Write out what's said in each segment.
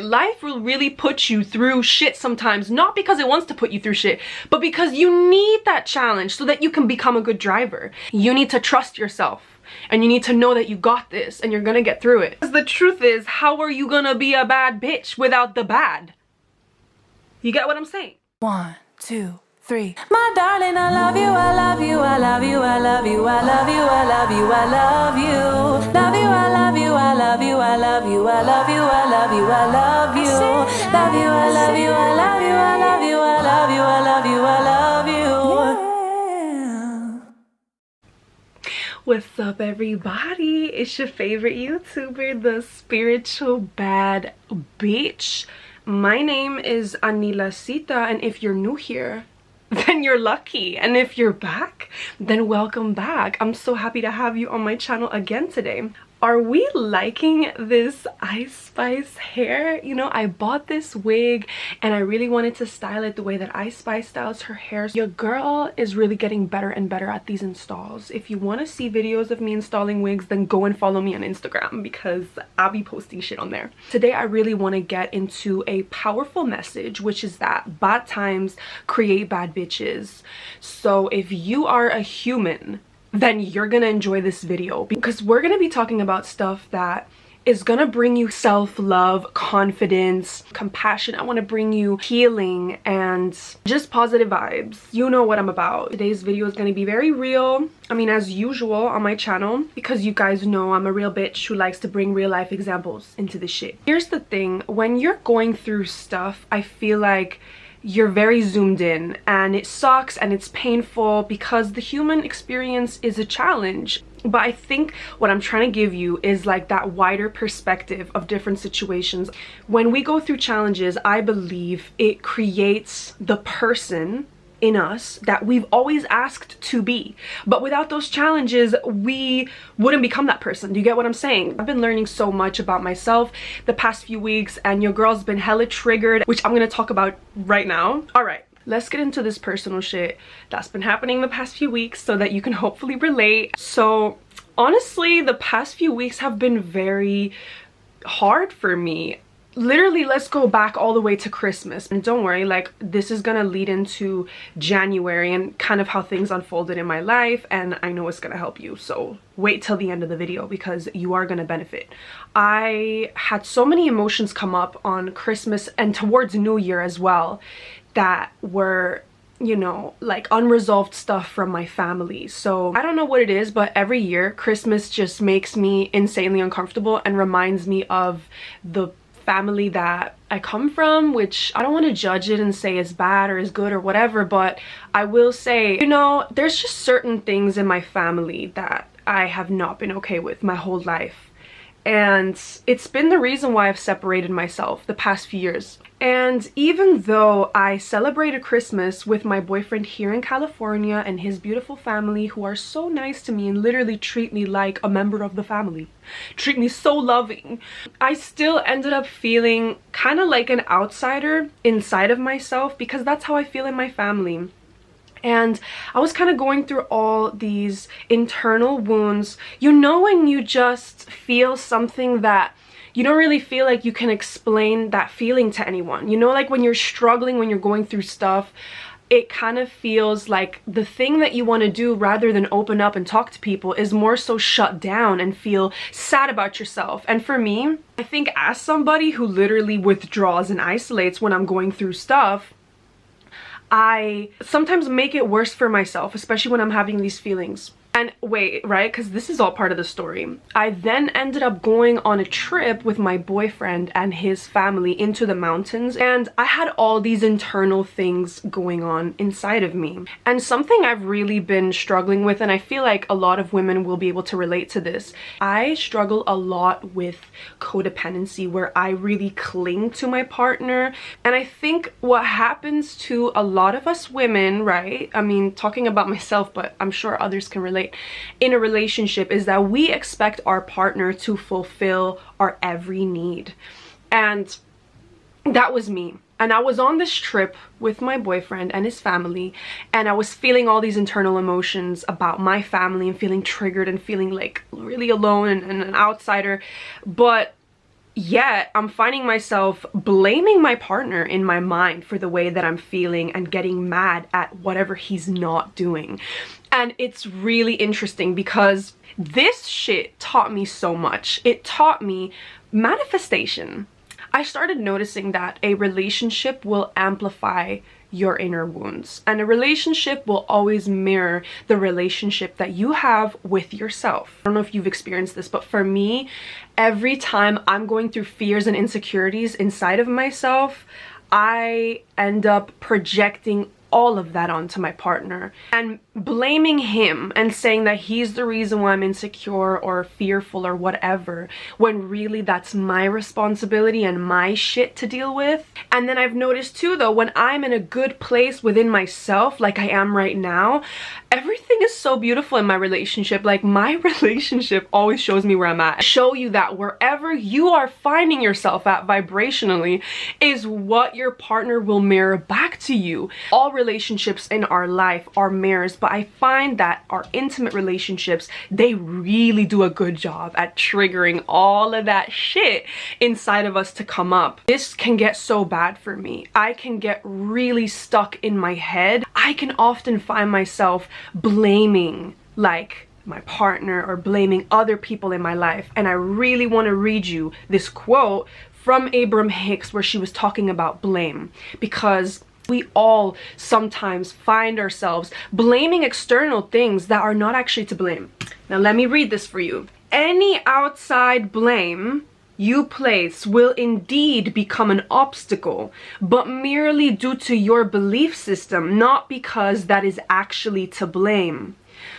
Life will really put you through shit sometimes, not because it wants to put you through shit, but because you need that challenge so that you can become a good driver. You need to trust yourself. And you need to know that you got this and you're gonna get through it. Because the truth is, how are you gonna be a bad bitch without the bad? You get what I'm saying? 1, 2, 3. My darling, I love you, I love you, I love you, I love you, I love you, I love you, I love you. Love you, I love you, I love you, I love you, I love you, I love you, I love you. Love you, I love you, I love you, I love you, I love you, I love you, I love you. What's up, everybody? It's your favorite YouTuber, the spiritual bad bitch. My name is Anila Sita, and if you're new here, then you're lucky, and if you're back, then welcome back. I'm so happy to have you on my channel again today. Are we liking this Ice Spice hair? You know, I bought this wig and I really wanted to style it the way that Ice Spice styles her hair. Your girl is really getting better and better at these installs. If you want to see videos of me installing wigs, then go and follow me on Instagram because I'll be posting shit on there. Today I really want to get into a powerful message, which is that bad times create bad bitches. So if you are a human, then you're gonna enjoy this video because we're gonna be talking about stuff that is gonna bring you self-love, confidence, compassion. I want to bring you healing and just positive vibes. You know what I'm about. Today's video is gonna be very real. I mean, as usual on my channel, because you guys know I'm a real bitch who likes to bring real life examples into the shit. Here's the thing, when you're going through stuff, I feel like you're very zoomed in and it sucks and it's painful because the human experience is a challenge. But I think what I'm trying to give you is like that wider perspective of different situations. When we go through challenges, I believe it creates the person in us that we've always asked to be, but without those challenges we wouldn't become that person. Do you get what I'm saying? I've been learning so much about myself the past few weeks and your girl's been hella triggered, which I'm gonna talk about right now. All right, let's get into this personal shit that's been happening the past few weeks so that you can hopefully relate. So honestly, the past few weeks have been very hard for me. Literally, let's go back all the way to Christmas, and don't worry, like this is gonna lead into January and kind of how things unfolded in my life, and I know it's gonna help you, so wait till the end of the video because you are gonna benefit. I had so many emotions come up on Christmas and towards New Year as well that were, you know, like unresolved stuff from my family. So I don't know what it is, but every year Christmas just makes me insanely uncomfortable and reminds me of the family that I come from, which I don't want to judge it and say it's bad or is good or whatever, but I will say, you know, there's just certain things in my family that I have not been okay with my whole life, and it's been the reason why I've separated myself the past few years. And even though I celebrated Christmas with my boyfriend here in California and his beautiful family who are so nice to me and literally treat me like a member of the family, treat me so loving, I still ended up feeling kind of like an outsider inside of myself because that's how I feel in my family. And I was kind of going through all these internal wounds. You know, when you just feel something that you don't really feel like you can explain that feeling to anyone. You know, like when you're struggling, when you're going through stuff, it kind of feels like the thing that you want to do rather than open up and talk to people is more so shut down and feel sad about yourself. And for me, I think as somebody who literally withdraws and isolates when I'm going through stuff, I sometimes make it worse for myself, especially when I'm having these feelings. And wait, right? Because this is all part of the story. I then ended up going on a trip with my boyfriend and his family into the mountains, and I had all these internal things going on inside of me. And something I've really been struggling with, and I feel like a lot of women will be able to relate to this, I struggle a lot with codependency, where I really cling to my partner. And I think what happens to a lot of us women, right? I mean, talking about myself, but I'm sure others can relate, in a relationship, is that we expect our partner to fulfill our every need. And that was me. And I was on this trip with my boyfriend and his family, and I was feeling all these internal emotions about my family and feeling triggered and feeling like really alone and an outsider. But yet I'm finding myself blaming my partner in my mind for the way that I'm feeling and getting mad at whatever he's not doing. And it's really interesting because this shit taught me so much. It taught me manifestation. I started noticing that a relationship will amplify your inner wounds, and a relationship will always mirror the relationship that you have with yourself. I don't know if you've experienced this, but for me, every time I'm going through fears and insecurities inside of myself, I end up projecting all of that onto my partner and blaming him and saying that he's the reason why I'm insecure or fearful or whatever, when really that's my responsibility and my shit to deal with. And then I've noticed too though, when I'm in a good place within myself like I am right now, everything is so beautiful in my relationship. Like, my relationship always shows me where I'm at. Show you that wherever you are finding yourself at vibrationally is what your partner will mirror back to you. All relationships in our life are mirrors, but I find that our intimate relationships, they really do a good job at triggering all of that shit inside of us to come up. This can get so bad for me. I can get really stuck in my head. I can often find myself blaming like my partner or blaming other people in my life. And I really want to read you this quote from Abraham Hicks where she was talking about blame, because we all sometimes find ourselves blaming external things that are not actually to blame. Now let me read this for you. Any outside blame you place will indeed become an obstacle, but merely due to your belief system, not because that is actually to blame.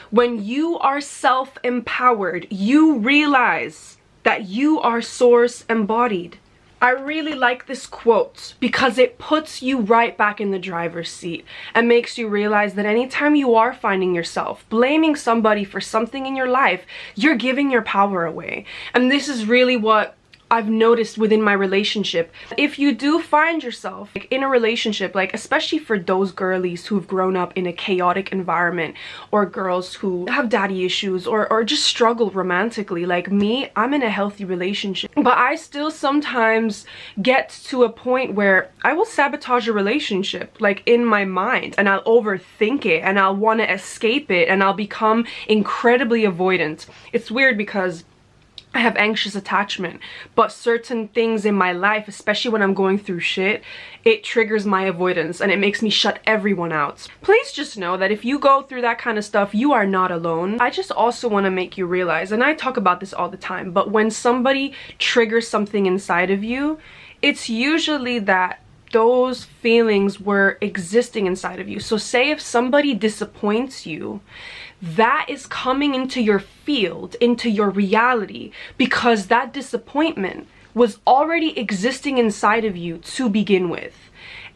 When you are self-empowered, you realize that you are source embodied. I really like this quote because it puts you right back in the driver's seat and makes you realize that anytime you are finding yourself blaming somebody for something in your life, you're giving your power away. And this is really what I've noticed within my relationship. If you do find yourself in a relationship, like especially for those girlies who've grown up in a chaotic environment, or girls who have daddy issues or just struggle romantically, like me, I'm in a healthy relationship, but I still sometimes get to a point where I will sabotage a relationship like in my mind, and I'll overthink it and I'll want to escape it and I'll become incredibly avoidant. It's weird because I have anxious attachment, but certain things in my life, especially when I'm going through shit, it triggers my avoidance and it makes me shut everyone out. Please just know that if you go through that kind of stuff, you are not alone. I just also want to make you realize, and I talk about this all the time, but when somebody triggers something inside of you, it's usually that those feelings were existing inside of you. So say if somebody disappoints you, that is coming into your field, into your reality, because that disappointment was already existing inside of you to begin with.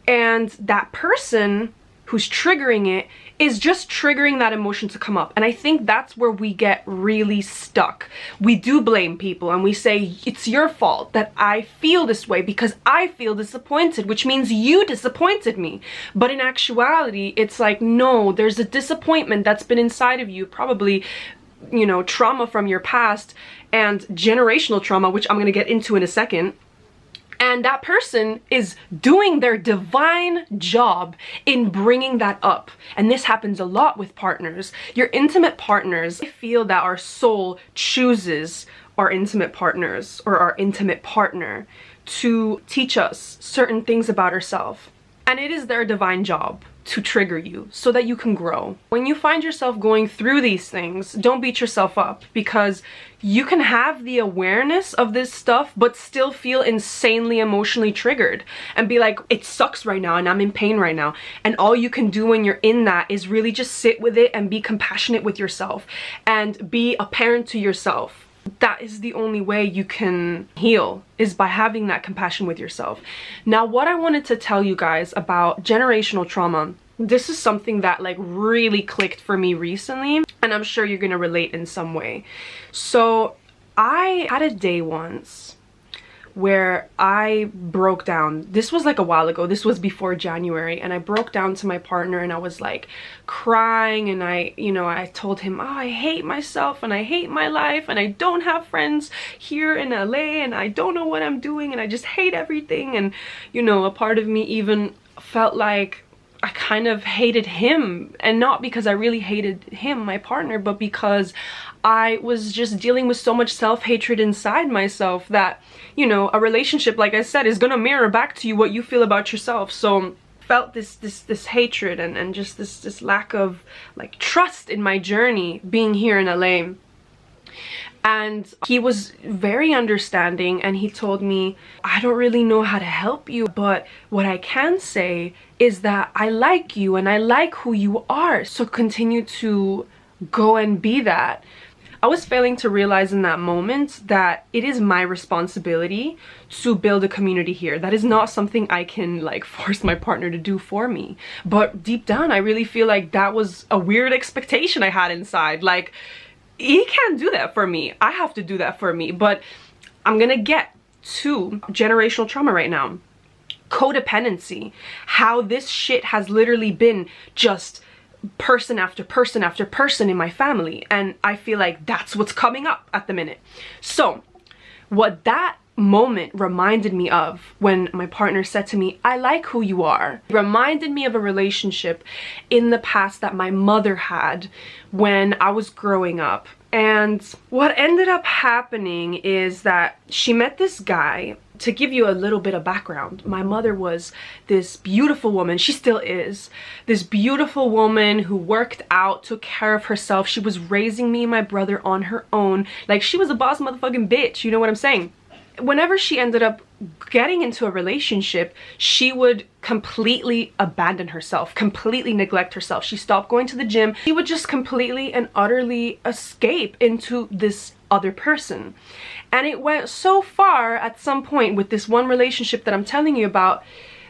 And that person who's triggering it is just triggering that emotion to come up. And I think that's where we get really stuck. We do blame people and we say, it's your fault that I feel this way because I feel disappointed, which means you disappointed me. But in actuality, it's like, no, there's a disappointment that's been inside of you, probably, you know, trauma from your past and generational trauma, which I'm gonna get into in a second. And that person is doing their divine job in bringing that up. And this happens a lot with partners. Your intimate partners, I feel that our soul chooses our intimate partners or our intimate partner to teach us certain things about ourselves. And it is their divine job to trigger you so that you can grow. When you find yourself going through these things, don't beat yourself up, because you can have the awareness of this stuff but still feel insanely emotionally triggered and be like, it sucks right now and I'm in pain right now. And all you can do when you're in that is really just sit with it and be compassionate with yourself and be a parent to yourself. That is the only way you can heal, is by having that compassion with yourself. Now, what I wanted to tell you guys about generational trauma, this is something that like really clicked for me recently, and I'm sure you're gonna relate in some way. So I had a day once where I broke down. This was like a while ago. This was before January, and I broke down to my partner and I was like crying, and I told him, oh, I hate myself and I hate my life and I don't have friends here in LA and I don't know what I'm doing and I just hate everything. And a part of me even felt like I kind of hated him, and not because I really hated him, my partner, but because I was just dealing with so much self-hatred inside myself that, a relationship, like I said, is gonna mirror back to you what you feel about yourself. So felt this hatred and just this lack of like trust in my journey being here in LA. And he was very understanding, and he told me, I don't really know how to help you, but what I can say is that I like you and I like who you are, so continue to go and be that. I was failing to realize in that moment that it is my responsibility to build a community here. That is not something I can like force my partner to do for me. But deep down, I really feel like that was a weird expectation I had inside. Like, he can't do that for me. I have to do that for me. But I'm gonna get to generational trauma right now. Codependency. How this shit has literally been just person after person after person in my family. And I feel like that's what's coming up at the minute. So what that moment reminded me of, when my partner said to me, I like who you are, reminded me of a relationship in the past that my mother had when I was growing up. And what ended up happening is that she met this guy. To give you a little bit of background, my mother was this beautiful woman. She still is. This beautiful woman who worked out, took care of herself. She was raising me and my brother on her own. Like, she was a boss motherfucking bitch, you know what I'm saying? Whenever she ended up getting into a relationship, she would completely abandon herself, completely neglect herself. She stopped going to the gym. She would just completely and utterly escape into this other person. And it went so far at some point with this one relationship that I'm telling you about,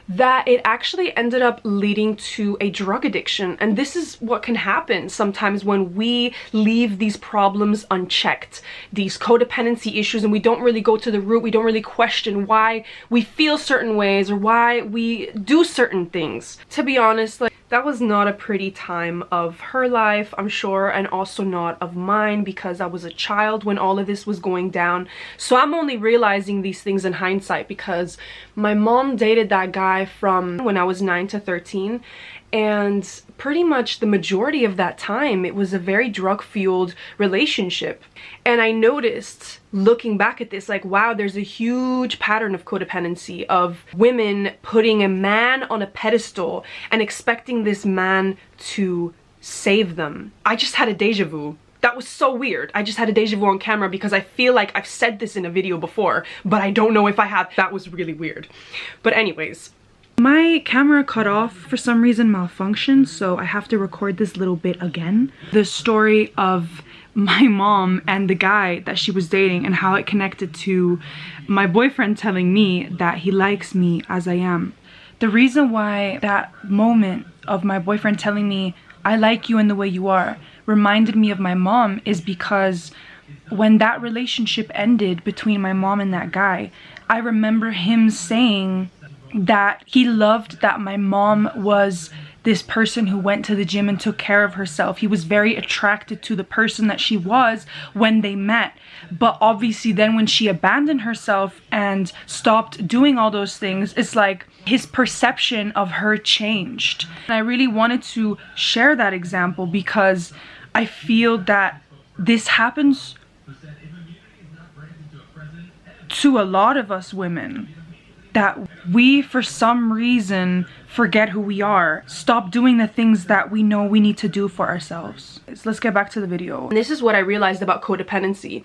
that it actually ended up leading to a drug addiction. And this is what can happen sometimes when we leave these problems unchecked, these codependency issues, and we don't really go to the root. We don't really question why we feel certain ways or why we do certain things. To be honest, like, that was not a pretty time of her life, I'm sure, and also not of mine, because I was a child when all of this was going down. So I'm only realizing these things in hindsight, because my mom dated that guy from when I was 9 to 13, and pretty much the majority of that time it was a very drug-fueled relationship. And I noticed, looking back at this, like, wow, there's a huge pattern of codependency, of women putting a man on a pedestal and expecting this man to save them. I just had a deja vu. That was so weird. I just had a deja vu on camera because I feel like I've said this in a video before, but I don't know if I have. That was really weird. But anyways, my camera cut off for some reason, malfunctioned, so I have to record this little bit again. The story of my mom and the guy that she was dating, and how it connected to my boyfriend telling me that he likes me as I am. The reason why that moment of my boyfriend telling me, I like you in the way you are, reminded me of my mom is because when that relationship ended between my mom and that guy, I remember him saying that he loved that my mom was this person who went to the gym and took care of herself. He was very attracted to the person that she was when they met. But obviously then when she abandoned herself and stopped doing all those things, it's like his perception of her changed. And I really wanted to share that example because I feel that this happens to a lot of us women. That we, for some reason, forget who we are, stop doing the things that we know we need to do for ourselves. So let's get back to the video. And this is what I realized about codependency.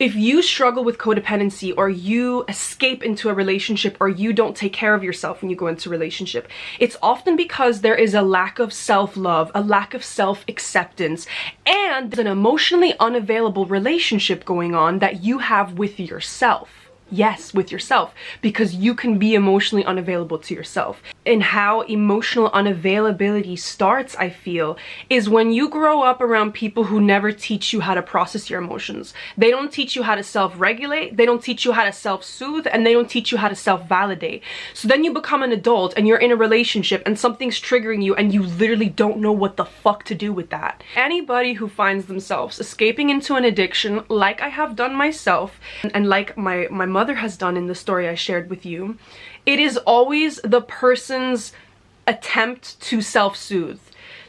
If you struggle with codependency, or you escape into a relationship, or you don't take care of yourself when you go into a relationship, it's often because there is a lack of self-love, a lack of self-acceptance, and an emotionally unavailable relationship going on that you have with yourself. Yes, with yourself, because you can be emotionally unavailable to yourself. And how emotional unavailability starts, I feel, is when you grow up around people who never teach you how to process your emotions. They don't teach you how to self-regulate, they don't teach you how to self-soothe, and they don't teach you how to self-validate. So then you become an adult and you're in a relationship and something's triggering you and you literally don't know what the fuck to do with that. Anybody who finds themselves escaping into an addiction, like I have done myself, and like my mother has done in the story I shared with you, it is always the person's attempt to self-soothe.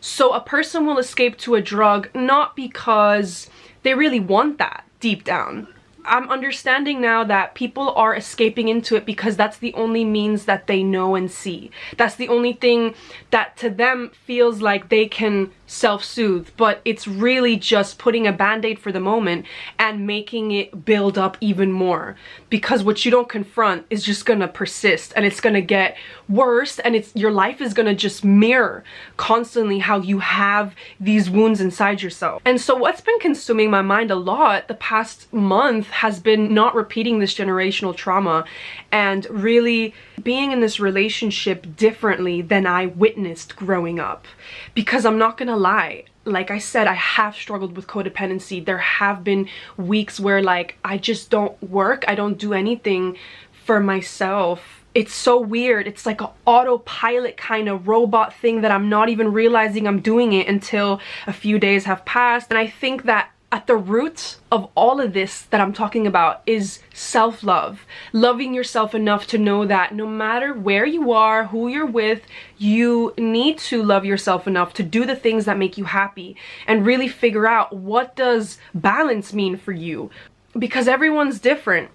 So a person will escape to a drug not because they really want that deep down. I'm understanding now that people are escaping into it because that's the only means that they know and see. That's the only thing that to them feels like they can self-soothe, but it's really just putting a band-aid for the moment and making it build up even more, because what you don't confront is just gonna persist and it's gonna get worse, and your life is gonna just mirror constantly how you have these wounds inside yourself. And so what's been consuming my mind a lot the past month has been not repeating this generational trauma and really being in this relationship differently than I witnessed growing up. Because I'm not gonna lie, like I said, I have struggled with codependency. There have been weeks where like I just don't work, I don't do anything for myself. It's so weird. It's like an autopilot kind of robot thing that I'm not even realizing I'm doing it until a few days have passed. And I think that at the root of all of this that I'm talking about is self-love. Loving yourself enough to know that no matter where you are, who you're with, you need to love yourself enough to do the things that make you happy and really figure out, what does balance mean for you? Because everyone's different.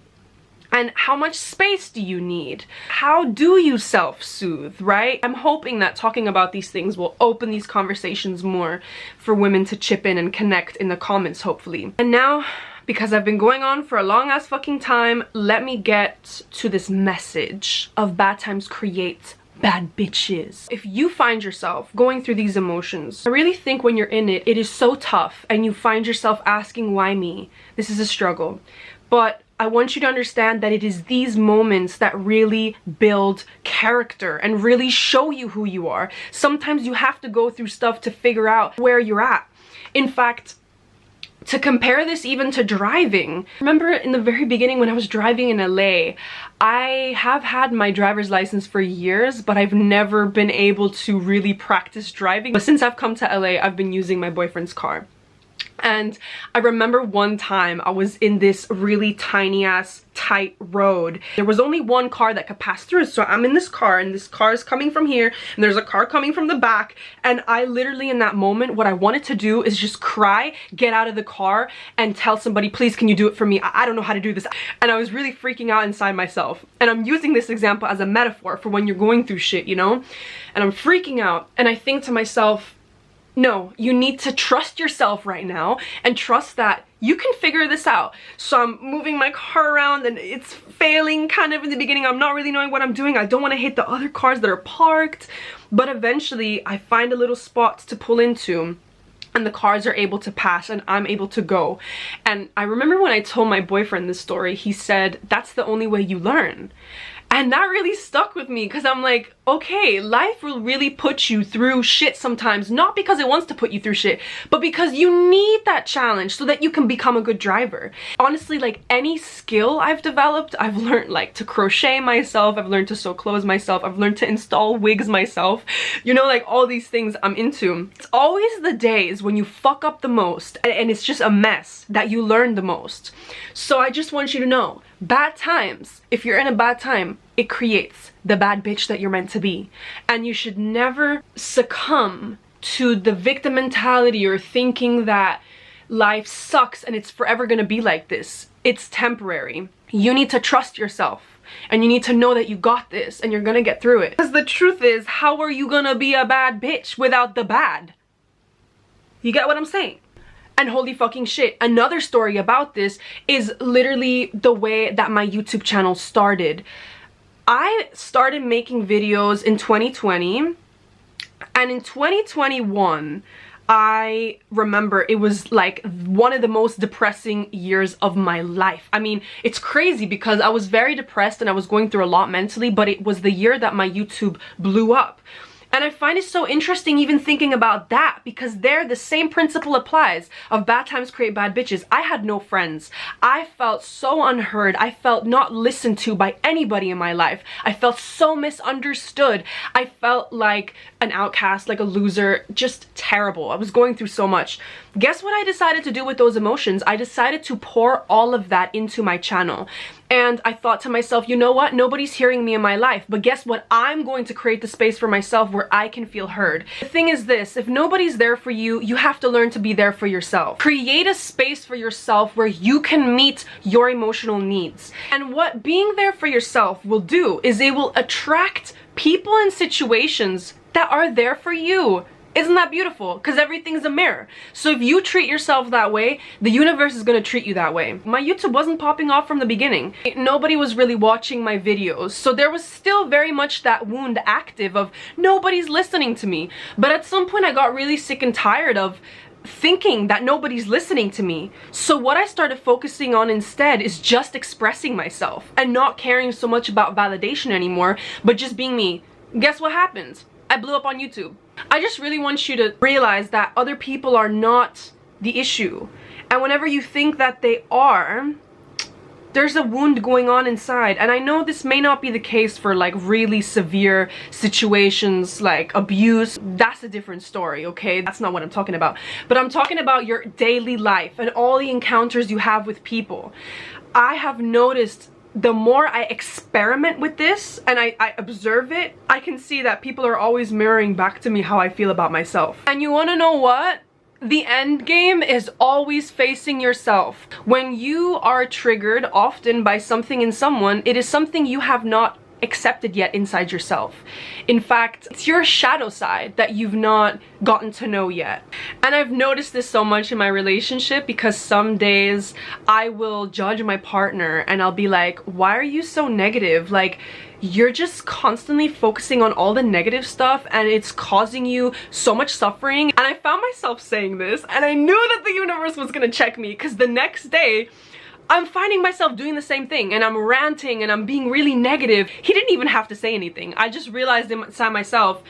And how much space do you need? How do you self-soothe, right? I'm hoping that talking about these things will open these conversations more for women to chip in and connect in the comments, hopefully. And now, because I've been going on for a long ass fucking time, let me get to this message of bad times create bad bitches. If you find yourself going through these emotions, I really think when you're in it, it is so tough and you find yourself asking, why me? This is a struggle. But I want you to understand that it is these moments that really build character and really show you who you are. Sometimes you have to go through stuff to figure out where you're at. In fact, to compare this even to driving, remember in the very beginning when I was driving in LA, I have had my driver's license for years, but I've never been able to really practice driving. But since I've come to LA, I've been using my boyfriend's car. And I remember one time I was in this really tiny ass tight road. There was only one car that could pass through, so I'm in this car and this car is coming from here and there's a car coming from the back, and I literally in that moment what I wanted to do is just cry, get out of the car and tell somebody, please can you do it for me? I don't know how to do this. And I was really freaking out inside myself. And I'm using this example as a metaphor for when you're going through shit, you know? And I'm freaking out and I think to myself, no, you need to trust yourself right now and trust that you can figure this out. So I'm moving my car around and it's failing kind of in the beginning. I'm not really knowing what I'm doing. I don't want to hit the other cars that are parked. But eventually I find a little spot to pull into and the cars are able to pass and I'm able to go. And I remember when I told my boyfriend this story, he said, that's the only way you learn. And that really stuck with me because I'm like, okay, life will really put you through shit sometimes, not because it wants to put you through shit, but because you need that challenge so that you can become a good driver. Honestly, like any skill I've developed, I've learned like to crochet myself, I've learned to sew clothes myself, I've learned to install wigs myself, you know, like all these things I'm into. It's always the days when you fuck up the most and it's just a mess that you learn the most. So I just want you to know, bad times, if you're in a bad time, it creates the bad bitch that you're meant to be. And you should never succumb to the victim mentality or thinking that life sucks and it's forever gonna be like this. It's temporary. You need to trust yourself and you need to know that you got this and you're gonna get through it. Because the truth is, how are you gonna be a bad bitch without the bad? You get what I'm saying? And holy fucking shit, another story about this is literally the way that my YouTube channel started. I started making videos in 2020, and in 2021, I remember it was like one of the most depressing years of my life. I mean, it's crazy because I was very depressed and I was going through a lot mentally, but it was the year that my YouTube blew up. And I find it so interesting even thinking about that, because there the same principle applies of bad times create bad bitches. I had no friends. I felt so unheard. I felt not listened to by anybody in my life. I felt so misunderstood. I felt like an outcast, like a loser, just terrible. I was going through so much. Guess what I decided to do with those emotions? I decided to pour all of that into my channel. And I thought to myself, you know what? Nobody's hearing me in my life. But guess what? I'm going to create the space for myself where I can feel heard. The thing is this, if nobody's there for you, you have to learn to be there for yourself. Create a space for yourself where you can meet your emotional needs. And what being there for yourself will do is it will attract people and situations that are there for you. Isn't that beautiful? Because everything's a mirror. So if you treat yourself that way, the universe is going to treat you that way. My YouTube wasn't popping off from the beginning. Nobody was really watching my videos. So there was still very much that wound active of nobody's listening to me. But at some point I got really sick and tired of thinking that nobody's listening to me. So what I started focusing on instead is just expressing myself and not caring so much about validation anymore, but just being me. Guess what happens? I blew up on YouTube. I just really want you to realize that other people are not the issue. And whenever you think that they are, there's a wound going on inside. And I know this may not be the case for like really severe situations like abuse. That's a different story, okay? That's not what I'm talking about. But I'm talking about your daily life and all the encounters you have with people. I have noticed the more I experiment with this and I observe it, I can see that people are always mirroring back to me how I feel about myself. And you want to know what? The end game is always facing yourself. When you are triggered often by something in someone, it is something you have not accepted yet inside yourself. In fact, it's your shadow side that you've not gotten to know yet. And I've noticed this so much in my relationship because some days I will judge my partner and I'll be like, why are you so negative? Like, you're just constantly focusing on all the negative stuff and it's causing you so much suffering. And I found myself saying this and I knew that the universe was gonna check me, because the next day I'm finding myself doing the same thing and I'm ranting and I'm being really negative. He didn't even have to say anything. I just realized inside myself,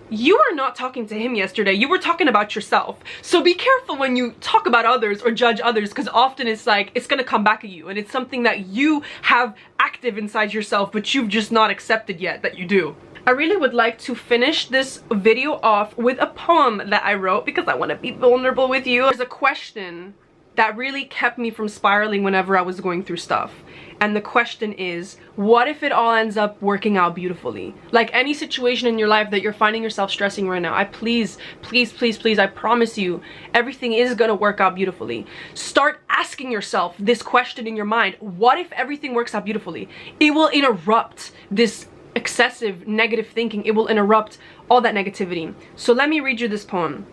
you were not talking to him yesterday. You were talking about yourself. So be careful when you talk about others or judge others, because often it's like, it's gonna come back at you and it's something that you have active inside yourself, but you've just not accepted yet that you do. I really would like to finish this video off with a poem that I wrote because I want to be vulnerable with you. There's a question that really kept me from spiraling whenever I was going through stuff. And the question is, what if it all ends up working out beautifully? Like any situation in your life that you're finding yourself stressing right now, I please, I promise you, everything is gonna work out beautifully. Start asking yourself this question in your mind. What if everything works out beautifully? It will interrupt this excessive negative thinking. It will interrupt all that negativity. So let me read you this poem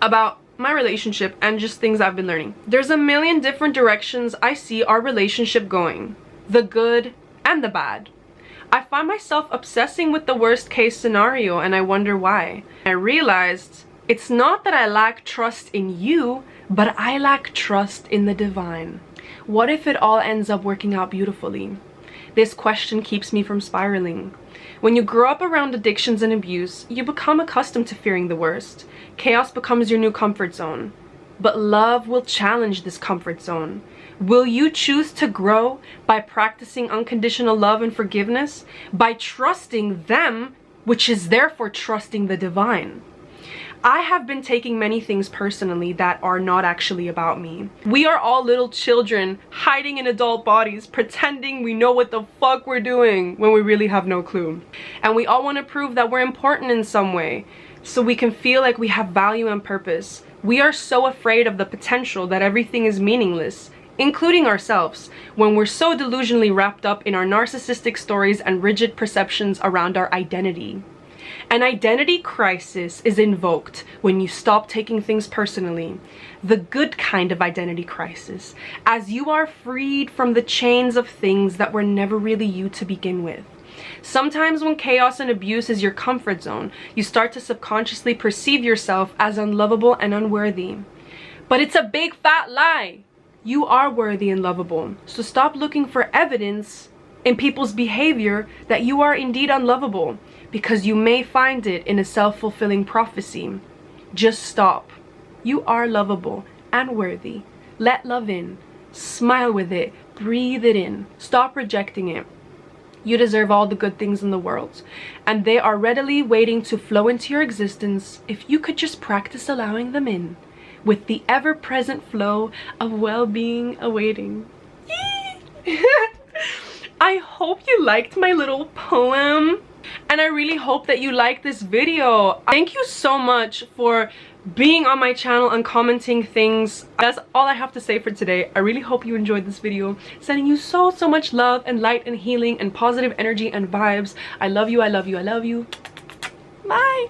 about my relationship and just things I've been learning. There's a million different directions I see our relationship going, the good and the bad. I find myself obsessing with the worst case scenario and I wonder why. I realized it's not that I lack trust in you, but I lack trust in the divine. What if it all ends up working out beautifully? This question keeps me from spiraling. When you grow up around addictions and abuse, you become accustomed to fearing the worst. Chaos becomes your new comfort zone. But love will challenge this comfort zone. Will you choose to grow by practicing unconditional love and forgiveness? By trusting them, which is therefore trusting the divine. I have been taking many things personally that are not actually about me. We are all little children hiding in adult bodies, pretending we know what the fuck we're doing when we really have no clue. And we all want to prove that we're important in some way, so we can feel like we have value and purpose. We are so afraid of the potential that everything is meaningless, including ourselves, when we're so delusionally wrapped up in our narcissistic stories and rigid perceptions around our identity. An identity crisis is invoked when you stop taking things personally. The good kind of identity crisis, as you are freed from the chains of things that were never really you to begin with. Sometimes when chaos and abuse is your comfort zone, you start to subconsciously perceive yourself as unlovable and unworthy. But it's a big fat lie. You are worthy and lovable. So stop looking for evidence in people's behavior that you are indeed unlovable, because you may find it in a self-fulfilling prophecy. Just stop. You are lovable and worthy. Let love in. Smile with it. Breathe it in. Stop rejecting it. You deserve all the good things in the world, and they are readily waiting to flow into your existence if you could just practice allowing them in, with the ever-present flow of well-being awaiting. I hope you liked my little poem, and I really hope that you liked this video. Thank you so much for being on my channel and commenting things. That's all I have to say for today. I really hope you enjoyed this video. Sending you so much love and light and healing and positive energy and vibes. I love you, I love you, I love you. Bye.